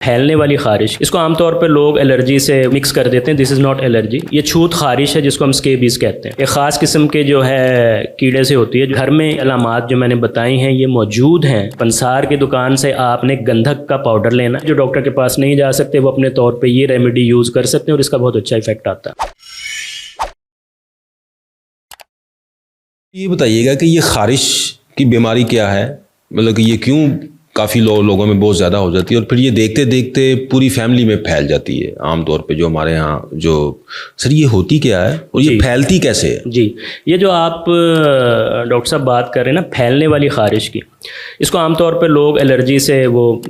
फैलने वाली खारिश, इसको आमतौर पर लोग एलर्जी से मिक्स कर देते हैं। दिस इज़ नॉट एलर्जी, ये छूत खारिश है जिसको हम स्केबीज कहते हैं। एक ख़ास किस्म के जो है कीड़े से होती है। घर में अलामात जो मैंने बताई हैं ये मौजूद हैं। पंसार की दुकान से आपने गंधक का पाउडर लेना है। जो डॉक्टर के पास नहीं जा सकते वो अपने तौर पर ये रेमेडी यूज़ कर सकते हैं और इसका बहुत अच्छा इफेक्ट आता है। ये बताइएगा कि ये खारिश की बीमारी क्या है, मतलब कि ये क्यों काफ़ी लोगों में बहुत ज़्यादा हो जाती है और फिर ये देखते देखते पूरी फैमिली में फैल जाती है। आमतौर पे जो हमारे यहाँ जो सर ये होती क्या है और ये फैलती कैसे है? जी, ये जो आप डॉक्टर साहब बात कर रहे हैं ना फैलने वाली खारिश की, इसको आमतौर पर लोग एलर्जी से वो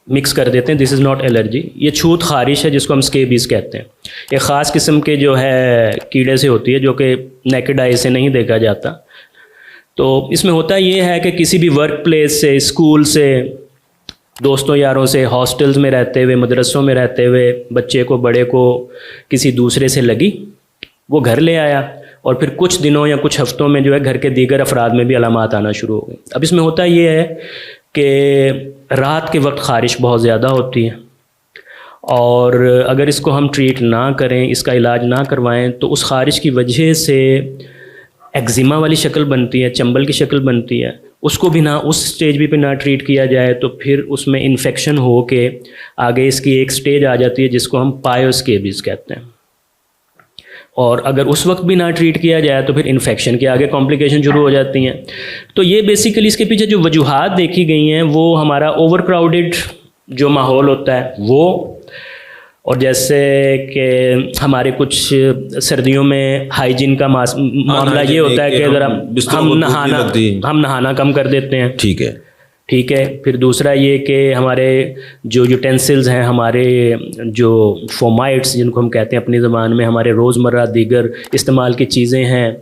मिक्स कर देते हैं। दिस इज़ नॉट एलर्जी, ये छूत खारिश है जिसको हम स्केबीज कहते हैं। एक ख़ास किस्म के जो है कीड़े से होती है जो कि नेकेड आई से नहीं देखा जाता। तो इसमें होता ये है कि किसी भी वर्क प्लेस से, स्कूल से, दोस्तों यारों से, हॉस्टल्स में रहते हुए, मदरसों में रहते हुए बच्चे को, बड़े को किसी दूसरे से लगी, वो घर ले आया और फिर कुछ दिनों या कुछ हफ्तों में जो है घर के दीगर अफराद में भी अलामात आना शुरू हो गए। अब इसमें होता ये है कि रात के वक्त खारिश बहुत ज़्यादा होती है और अगर इसको हम ट्रीट ना करें, इसका इलाज ना करवाएं, तो उस खारिश की वजह से एक्जिमा वाली शक्ल बनती है, चंबल की शक्ल बनती है। उसको भी ना उस स्टेज भी पे ना ट्रीट किया जाए तो फिर उसमें इन्फेक्शन हो के आगे इसकी एक स्टेज आ जाती है जिसको हम पायोस्केबीज कहते हैं। और अगर उस वक्त भी ना ट्रीट किया जाए तो फिर इन्फेक्शन के आगे कॉम्प्लिकेशन शुरू हो जाती हैं। तो ये बेसिकली इसके पीछे जो वजूहात देखी गई हैं वो हमारा ओवर क्राउडेड जो माहौल होता है वो, और जैसे कि हमारे कुछ सर्दियों में हाइजीन का मामला ये होता है कि अगर हम नहाना कम कर देते हैं। ठीक है। फिर दूसरा ये कि हमारे जो यूटेंसिल्स हैं, हमारे जो फोमाइट्स जिनको हम कहते हैं अपनी ज़बान में, हमारे रोज़मर्रा दीगर इस्तेमाल की चीज़ें हैं,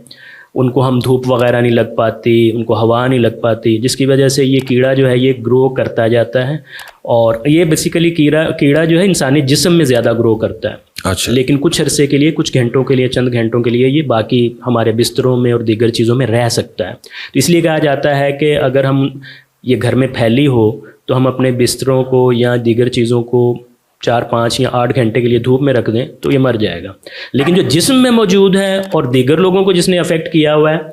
उनको हम धूप वगैरह नहीं लग पाती, उनको हवा नहीं लग पाती, जिसकी वजह से ये कीड़ा जो है ये ग्रो करता जाता है। और ये बेसिकली कीड़ा जो है इंसानी जिस्म में ज़्यादा ग्रो करता है। अच्छा। लेकिन कुछ अरसे के लिए, कुछ घंटों के लिए, चंद घंटों के लिए ये बाकी हमारे बिस्तरों में और दीगर चीज़ों में रह सकता है। तो इसलिए कहा जाता है कि अगर हम ये घर में फैली हो तो हम अपने बिस्तरों को या दीगर चीज़ों को 4, 5 या 8 घंटे के लिए धूप में रख दें तो ये मर जाएगा। लेकिन जो जिस्म में मौजूद है और दीगर लोगों को जिसने अफेक्ट किया हुआ है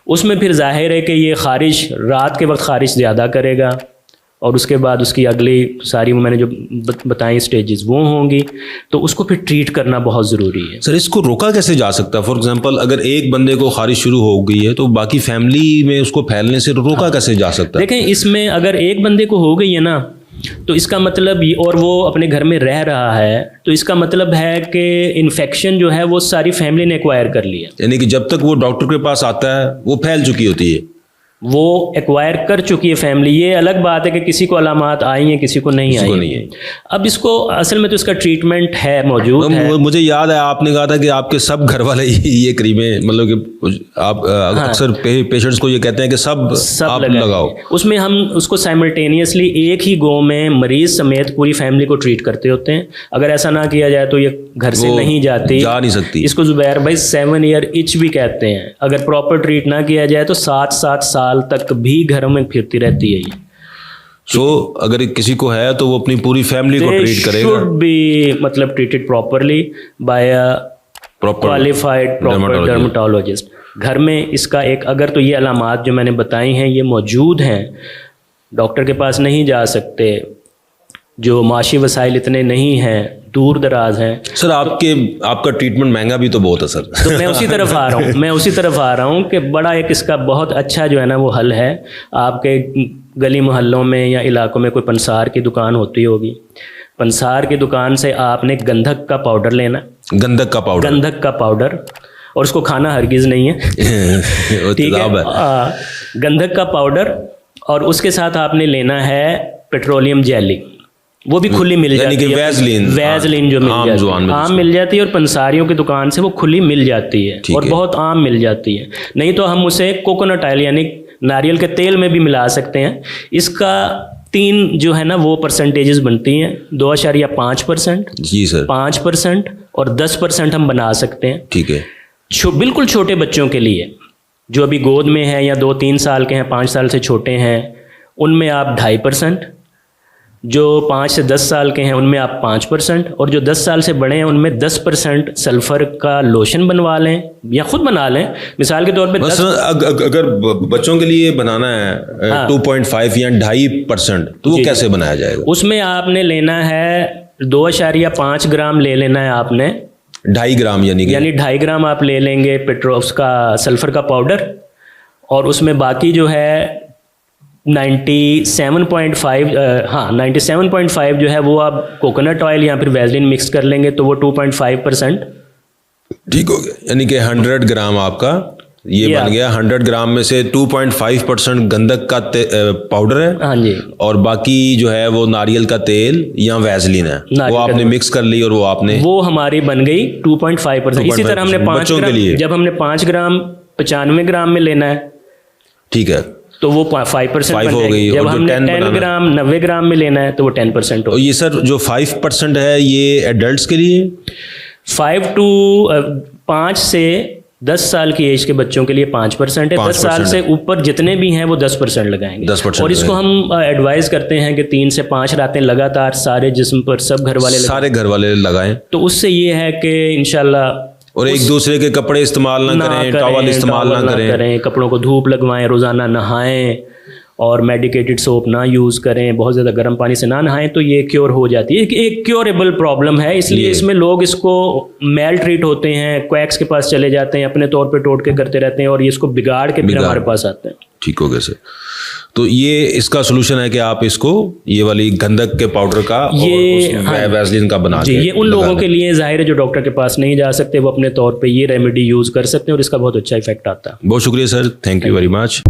उसमें फिर जाहिर है कि ये खारिश रात के वक्त खारिश ज़्यादा करेगा और उसके बाद उसकी अगली सारी मैंने जो बताई स्टेजेस वो होंगी, तो उसको फिर ट्रीट करना बहुत ज़रूरी है। सर इसको रोका कैसे जा सकता है? फॉर एग्जांपल अगर एक बंदे को खारिश शुरू हो गई है तो बाकी फैमिली में उसको फैलने से रोका कैसे जा सकता है? देखें, इसमें अगर एक बंदे को हो गई है ना तो इसका मतलब ये, और वो अपने घर में रह रहा है, तो इसका मतलब है कि इन्फेक्शन जो है वो सारी फैमिली ने एक्वायर कर लिया। यानी कि जब तक वो डॉक्टर के पास आता है वो फैल चुकी होती है, वो एक्वायर कर चुकी है फैमिली। ये अलग बात है कि किसी को अलामात आई हैं, किसी को नहीं आई है। अब इसको असल में तो इसका ट्रीटमेंट है, मौजूद है। मुझे याद है आपने कहा था कि आपके सब घर वाले ये क्रीमें, मतलब कि आप अक्सर पेशेंट्स को ये कहते हैं कि सब आप लगाओ। उसमें हम उसको साइमल्टेनियसली एक ही गो में मरीज समेत पूरी फैमिली को ट्रीट करते होते हैं। अगर ऐसा ना किया जाए तो ये घर से नहीं जाती, जा नहीं सकती। इसको जुबैर भाई 7 ईयर इच भी कहते हैं। अगर प्रॉपर ट्रीट ना किया जाए तो 7 साल तक भी घरों में फिरती रहती है ये। तो अगर किसी को है तो वो अपनी पूरी फैमिली को ट्रीट करेगा। शुड बी मतलब treated properly by a qualified proper dermatologist. घर में इसका एक, अगर तो ये अलामात जो मैंने बताई हैं ये मौजूद हैं, डॉक्टर के पास नहीं जा सकते, जो माशी वसाइल इतने नहीं हैं, दूर दराज हैं। सर आपका ट्रीटमेंट महंगा भी तो बहुत है सर। तो मैं उसी तरफ आ रहा हूँ कि बड़ा एक इसका बहुत अच्छा जो है ना वो हल है। आपके गली मोहल्लों में या इलाकों में कोई पंसार की दुकान होती होगी, पंसार की दुकान से आपने गंधक का पाउडर लेना। गंधक का पाउडर, और उसको खाना हरगिज़ नहीं है। ठीक है, गंधक का पाउडर, और उसके साथ आपने लेना है पेट्रोलियम जेली। वो भी खुली मिल जाती है, वैसलीन जो आम मिल जाती है, और पंसारियों की दुकान से वो खुली मिल जाती है और बहुत आम मिल जाती है। नहीं तो हम उसे कोकोनट ऑयल यानी नारियल के तेल में भी मिला सकते हैं। इसका 3 जो है ना वो परसेंटेजेस बनती हैं, 2.5%, जी सर, 5% और 10% हम बना सकते हैं। ठीक है। बिल्कुल छोटे बच्चों के लिए जो अभी गोद में हैं या 2-3 साल के हैं, 5 साल से छोटे हैं, उनमें आप 2.5%, जो 5 से 10 साल के हैं उनमें आप 5%, और जो 10 साल से बड़े हैं उनमें 10% सल्फ़र का लोशन बनवा लें या ख़ुद बना लें। मिसाल के तौर पे बस अगर बच्चों के लिए बनाना है 2.5 या 2.5%, तो वो कैसे बनाया जाएगा? उसमें आपने लेना है 2.5 ग्राम ले लेना है आपने, 2.5 ग्राम यानी 2.5 ग्राम आप ले लेंगे उसका सल्फ़र का पाउडर, और उसमें बाकी जो है 97.5 जो है वो आप कोकोनट ऑयल या फिर वैसलीन मिक्स कर लेंगे तो वो 2.5%। ठीक हो गया, यानी कि 100 ग्राम आपका ये बन गया। 100 ग्राम में से 2.5% गंधक का पाउडर है, हाँ जी, और बाकी जो है वो नारियल का तेल या वैसलीन है, वो आपने मिक्स कर ली और वो हमारी बन गई 2.5%। इसी तरह हमने 5 ग्राम, जब हमने 5 ग्राम 95 ग्राम में लेना है, ठीक है, तो वो 5% हो गई। जब हमने 10 ग्राम 90 ग्राम में लेना है तो वो 10% हो। ये सर जो 5% है ये एडल्ट्स के लिए, 5 से 10 साल की एज के बच्चों के लिए 5% है। 10 साल से ऊपर जितने भी हैं वो 10% लगाएंगे। 10%। और इसको हम एडवाइस करते हैं कि 3 से 5 रातें लगातार सारे जिस्म पर सब घर वाले लगाएं। तो उससे ये है कि इंशाल्लाह, और एक दूसरे के कपड़े इस्तेमाल ना करें, टॉवल इस्तेमाल ना करें, कपड़ों को धूप लगवाएं, रोज़ाना नहाएं, और मेडिकेटेड सोप ना यूज़ करें, बहुत ज़्यादा गर्म पानी से ना नहाएं, तो ये क्योर हो जाती है। एक क्योरेबल प्रॉब्लम है, इसलिए इसमें लोग इसको मेल ट्रीट होते हैं, क्वैक्स के पास चले जाते हैं, अपने तौर पे टोटके करते रहते हैं और ये इसको बिगाड़ के फिर हमारे पास आते हैं। ठीक हो गया सर। तो ये इसका सोल्यूशन है कि आप इसको ये वाली गंधक के पाउडर का और वैसलीन का बना जी, ये उन लोगों के लिए जाहिर है जो डॉक्टर के पास नहीं जा सकते, वो अपने तौर पे ये रेमेडी यूज़ कर सकते हैं और इसका बहुत अच्छा इफेक्ट आता है। बहुत शुक्रिया sir, thank you very much.